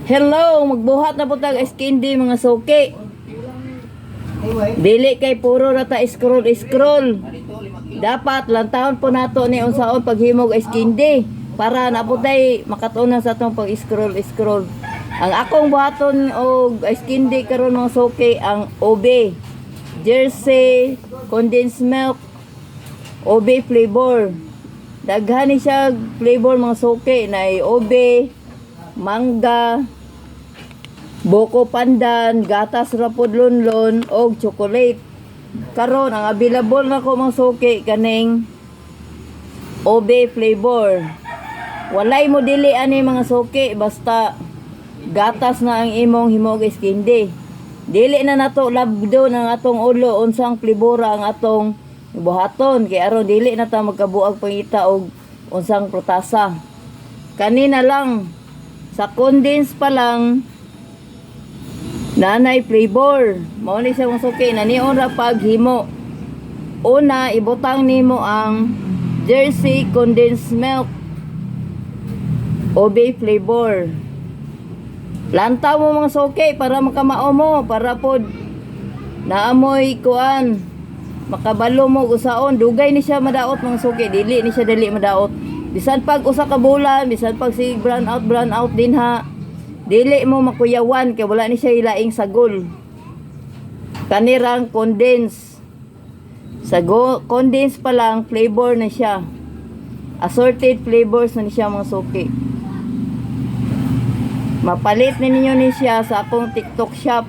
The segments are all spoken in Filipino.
Hello, magbuhat na po tag candy mga suki. Dili kay puro rata scroll. Dapat lantaon po nato ni unsaon paghimog candy para naputay makatunan sa atong pag scroll. Ang akong buhaton og candy karon mga suki ang OB, Jersey, condensed milk, OB flavor. Daghan ni siya flavor mga suki na OB, mangga, buko pandan, gatas rapod lonlon og chocolate. Karon ang available na ko mga suki kaning OB flavor. Walay mo dili ani mga suki basta gatas na ang imong himog candy. Dili na nato labdo ng atong ulo unsang flavour ang atong buhaton kay aron dili na ta magkabuag pangita og unsang prutasa. Kanina lang sa condense pa lang nanay flavor. Mao ni siya mga suki na nion ra paghimo. Una ibutang nimo ang Jersey condensed milk OB flavor. Lantaw mo mga suki para makamao mo para pod naamoy kuan makabalo mo usaon dugay ni siya madaot mga suki dili ni siya dali madaot bisan pag usa ka bulan bisan pag si brown out din ha dili mo makuyawan kay wala ni siya ilaing sagol kanirang condense sa condense pa lang flavor na siya assorted flavors na ni siya mga suki. Mapalit na ninyo ni siya sa akong TikTok shop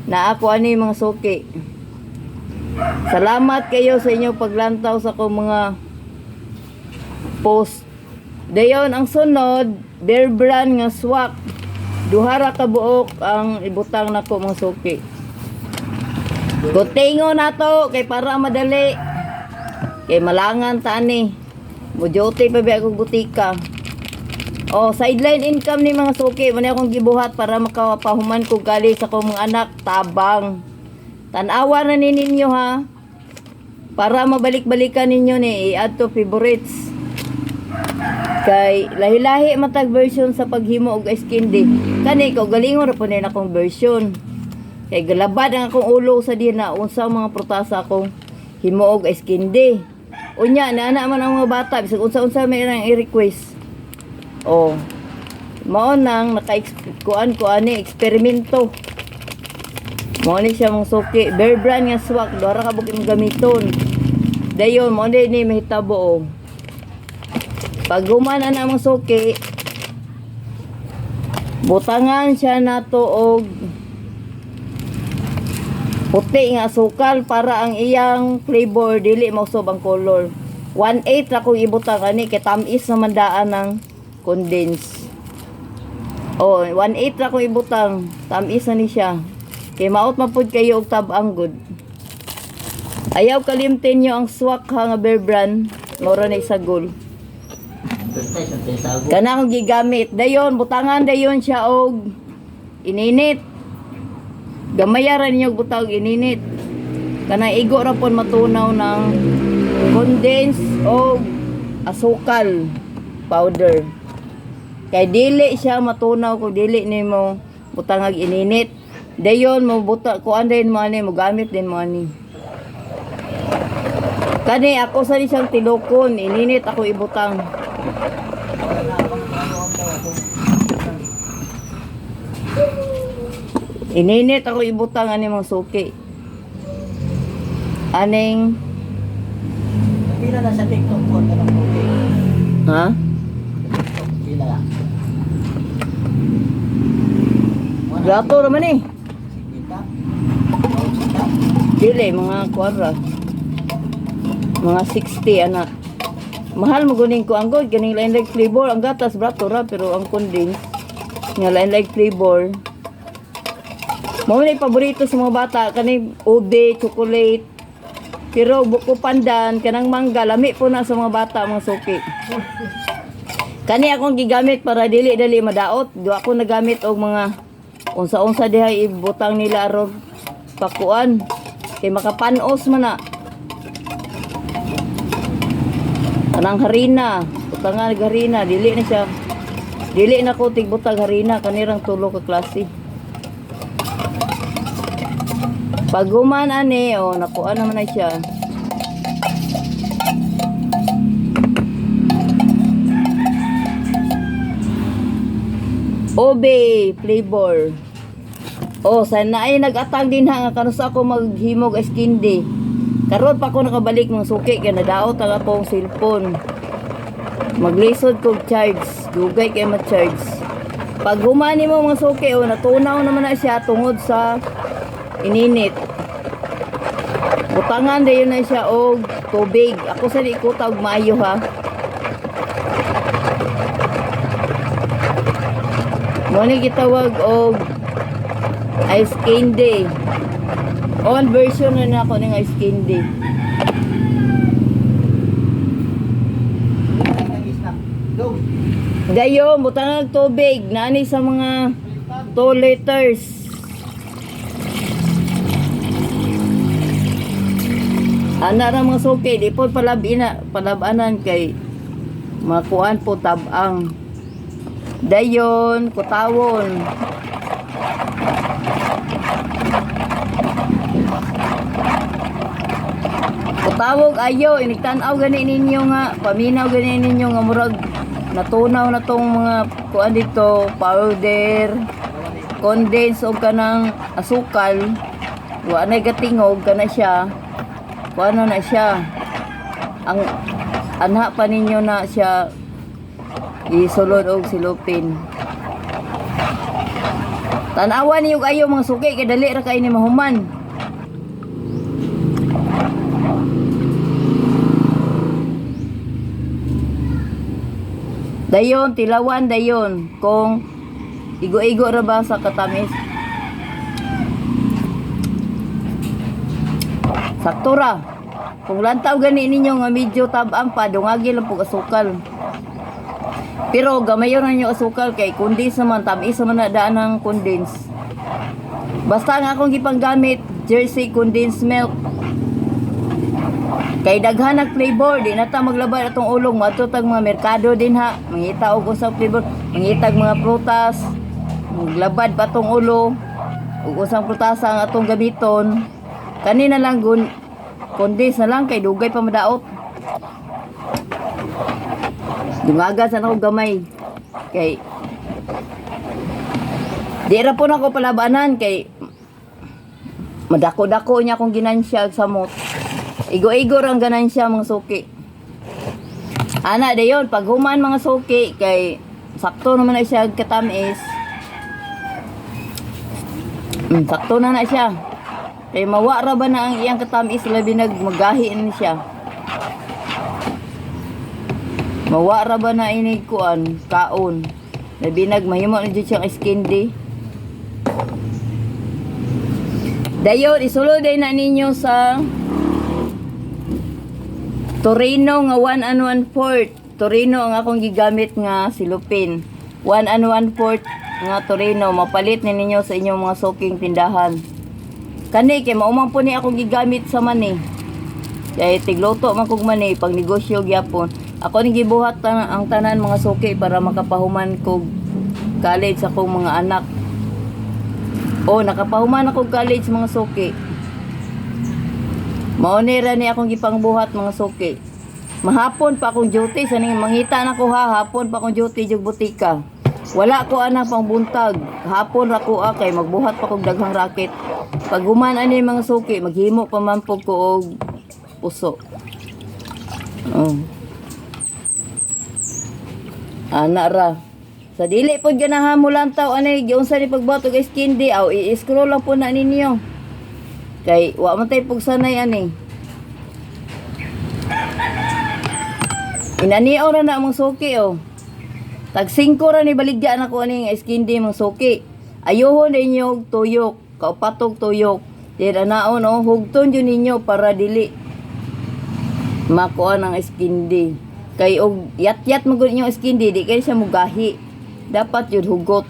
na ako ani mga suki. Salamat kayo sa inyong paglantaw sa akong mga post. Dayon ang sunod, Bear Brand nga swak. Duhara ka buok ang ibutang nako mga suki. Kutingo na to kay para madali. Kay malangan ta ani. Mujote pa biya kong butika. Oh, sideline income ni mga suki. Muna akong gibuhat para makapahuman ko gali sa akong mga anak. Tabang. Tanawa na ninyo ha. Para mabalik-balikan ninyo ni i-add to favorites. Kay lahi-lahi matag version sa paghimo og candy. Kani ko galingon ra po na akong version. Kay galabad ang akong ulo sa diha na unsa mga prutasa akong himo og candy. Unya na ana man ang mga bata bisag unsa-unsa may nang i-request. Oh, mao nang naka-kuan ko ani eksperimento. Mao ni siya mong suki, Bear Brand nga swak, dora ka bukid gamiton. Dayon mao ni mahitabo. Pag humana na mong suki, butangan siya nato og puti nga asukal para ang iyang flavor dili mausob ang color. 1/8 ra ko ibutang ani kay tamis naman daan ng condense. Oh, 1/8 ra ko ibutang. Tamis na ni siya. Kay maot mapud kayo og tab-ang good. Ayaw kalimtin nyo ang swak ha nga Bear Brand. Mura na isagol. Kana akong gigamit. Dayon, butangan dayon siya og ininit. Gamayaran ninyo og butang ininit. Kana igo ra pon matunaw ng condense og asukal powder. Kay dili siya matunaw kung dili nimo butangag ininit. Dayon mo buta kuan din mo ani mo gamit din mo ani. Kani ako sa isang tilokon ininit ako ibutang. Ininit ako ibutang ani mga suki. Aning pila na sa TikTok ko tanong ko. ha? Pila. Grato naman eh. Kita. Dili, mga kuara. Mga 60, anak. Mahal mo guning ko ang good. Ganing lain-like flavor. Ang gatas, brato ra. Pero ang condense, nga lain-like flavor. Mga na paborito sa mga bata. Kaning ube, chocolate. Pero buko pandan, kanang mangga. Lami po na sa mga bata, mga suki. Kani akong gigamit para dili-dali madaot. Do ako nagamit og mga unsa-unsa diha ibutang nila aron pakuan kay makapanos man na kanang harina utangan harina dili Dili na ko tigbutag harina kanirang tulo ka klase. Pag human ani, nakuha naman na siya. Obe flavor. Sana ay nag-atang din nga kanus ako maghimog ice candy. Karon pa ako nakabalik mga suki kaya nadaot ang akong cellphone. Maglisod kog charge, dugay kay ma-charge. Pag humani mo mga suki, natunaw naman na siya tungod sa ininit. Butangan din na siya og tubig. Ako sa di ko tawag maayo ha. Muna gitawag og ice candy. On version na ako ng ice candy. Go. Gayon, butang ng tubig. Nani sa mga 2 liters. Ana ra mga suki, di po palabanan kay makuan po tabang. Dayon, kutawon. Kutawog ayo, inigtanaw gani ninyo nga, paminaw gani ninyo nga murag natunaw na tong mga kuan dito, powder, condense o kanang asukal. Wa na gatingog kana siya. Kuano na siya. Ang anha pa ninyo na siya isulod og silupin. Tanawan niyo ayo mga suki kay dali ra kay ni mahuman. Dayon, tilawan dayon kung igo-igo ra ba sa katamis. Sakto ra. Kung lantaw gani ninyo nga medyo tabang pa, dungagi lang po asukal. Pero gamayon na nyo asukal kay condense naman, tamis naman na daan ng condense. Basta nga akong gipanggamit, Jersey condensed milk. Kay daghan nag flavor, di na ta maglabay atong ulong, matutag mga merkado din ha. Mangita og usang flavor, mangitag mga prutas, maglabad pa atong ulo, ug usang prutas ang atong gamiton. Kanina lang condense na lang kay dugay pa madaot. Dumaga sa ako gamay. Kay di ra po na ko palabanan kay madako-dako niya akong ginansya sa mot. Igo-igo ang ganansya mga suki. Ana dayon pag human mga suki kay sakto naman na siya katamis. Sakto na siya. Kay mawa ra ba na ang iyang katamis labi nagmagahi na siya. Mawa ra ba na ini kuan kaon. Labi nagmahimo na jud siyang ice candy. Dayon isulod day na ninyo sa Torino nga 1 1/4. Torino ang akong gigamit nga silupin. 1 1/4 nga Torino mapalit ni ninyo sa inyong mga soking tindahan. Kani kay maumang po ni akong gigamit sa mani. Kay tigluto man kog mani pag negosyo gyapon. Ako ni gibuhat ang tanan mga suki para makapahuman kog college sa akong mga anak. Nakapahuman ako college mga suki. Maunira ni akong gipangbuhat mga suki. Mahapon pa akong duty sa ning mangita na ko ha, hapon pa akong duty jug butika. Wala ko anang pangbuntag. Hapon ra ko kay magbuhat pa kog daghang racket. Pag human ani mga suki, maghimo pa man po ko og puso. Ana ra. Sa dili pod ganahan mo lang taw ani giunsa ni pagbato guys kindi i-scroll lang po na ninyo. Kay wa man tay pug sanay ani. Inaniaw ra na mga suki Tag 5 ra ni baligya na ko ani ice candy mga suki. Ayohon ninyo tuyok, kaupatog tuyok. Di anaon hugton jud ninyo para dili makuha ng ice candy. Kay og yat-yat mo gud inyong ice candy, di kay siya mugahi. Dapat jud hugot.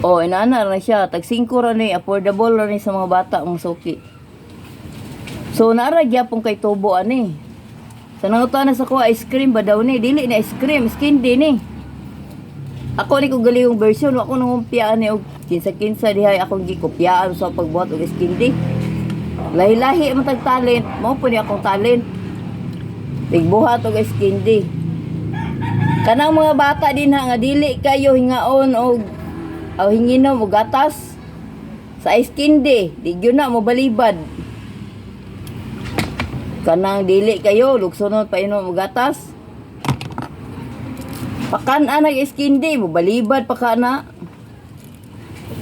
Inana na siya. Tag 5 ra ni, affordable ra ni sa mga bata ang suki. So naara gyapon kay tubo ani. Sa nangutan na sa ko ice cream ba daw ni? Dili na ice cream, candy ni. Ako ni ko galihong version, ako nang umpiyaan ni og kinsa-kinsa dihay akong gikopyaan sa pagbuhat og skindi. Lahi-lahi man tag talent, mao po ni akong talent. Pigbuhat og skindi. Kanang mga bata din nga dili kayo hingaon og hinginom og gatas sa skindi, di gyud na mo balibad. Kanang dili kayo lugsonon pa inom og gatas. Pakan nag skindi mo balibad pa ka na.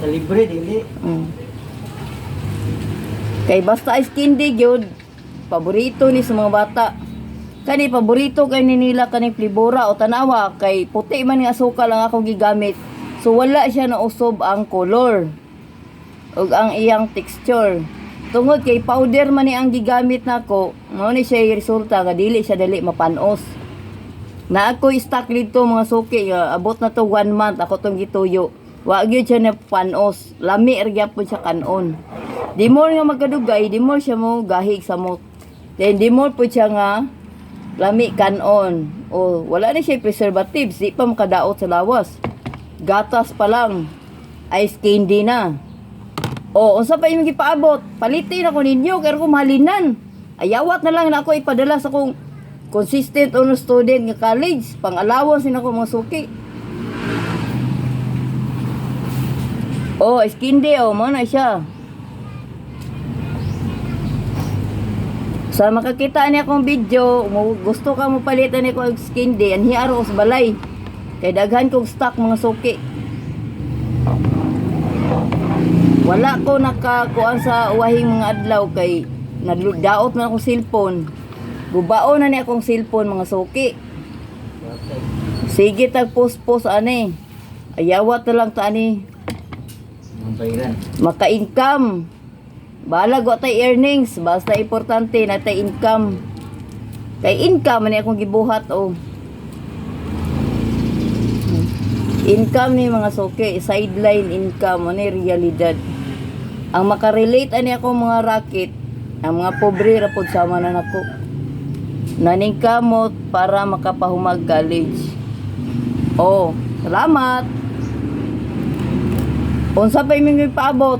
Sa libre, dili. Kay basta skindi gyud paborito ni sa mga bata. Kani paborito kay ni nila kaning flibora o tanawa kay puti man nga asukal ang akong gigamit. So wala siya na usob ang color ug ang iyang texture. Tungod kay powder man ni ang gigamit nako, mao ni siya resulta nga dili siya dali mapanos. Na ako stock dito mga suki nga abot na to 1 month ako tong gituyo. Wa gyud siya na panos, lami ra gyapon siya kanon. Di more nga magkadugay, di more siya mo gahig sa mot. Then di more po siya nga lami kanon. O wala na siya preservatives, di pa makadaot sa lawas. Gatas pa lang, ice candy na. O unsa pa imong gipaabot? Palitin ako ninyo kay ko mahalinan. Ayawat na lang na ako ipadala sa kong consistent honor student nga college, pang allowance din ako mga suki. Oh, skindi mo na siya. Sa makakita niya akong video, gusto ka mo palitan ni ko og skindi, anhi aro sa balay. Kay daghan kong stock mga suki. Wala ko nakakuan sa uwahing mga adlaw kay nagdaot na akong cellphone. Gubao na ni akong cellphone mga suki. Sige tag post ani. Ayawat na lang ta ani. Ang bayaran. Maka-income. Balag wa tay earnings, basta importante na tay income. Kay income ni akong gibuhat Income ni mga suki, sideline income ani realidad. Ang makarelate ani ako mga racket, ang mga pobre ra pod sama na nako. Naning kamot para makapahumag college. Salamat. Unsa pa imong paabot?